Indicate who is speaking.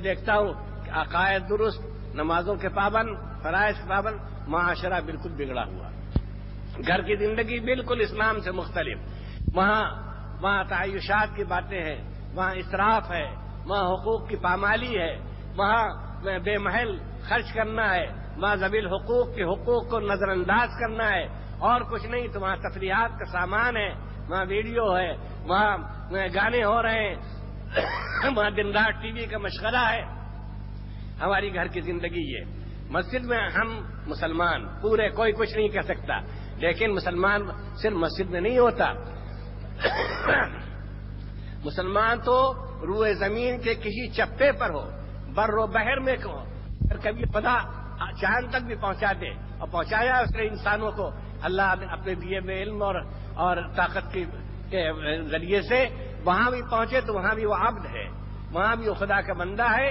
Speaker 1: دیکھتا ہوں کہ عقائد درست، نمازوں کے پابند، فرائض کے پابند، معاشرہ بالکل بگڑا ہوا، گھر کی زندگی بالکل اسلام سے مختلف، وہاں تعیشات کی باتیں ہیں، وہاں اسراف ہے، وہاں حقوق کی پامالی ہے، وہاں بے محل خرچ کرنا ہے، وہاں ذوی الحقوق کے حقوق کو نظر انداز کرنا ہے، اور کچھ نہیں تو وہاں تفریحات کا سامان ہے، وہاں ویڈیو ہے، وہاں گانے ہو رہے ہیں، وہاں دن رات ٹی وی کا مشغلہ ہے۔ ہماری گھر کی زندگی یہ، مسجد میں ہم مسلمان پورے، کوئی کچھ نہیں کہہ سکتا، لیکن مسلمان صرف مسجد میں نہیں ہوتا، مسلمان تو روئے زمین کے کسی چپے پر ہو، بر و بحر میں ہو، اگر کبھی خدا چاند تک بھی پہنچا دے، اور پہنچایا اس نے انسانوں کو اللہ نے اپنے دیے ہوئے علم اور طاقت کے ذریعے سے، وہاں بھی پہنچے تو وہاں بھی وہ عبد ہے، وہاں بھی وہ خدا کا بندہ ہے،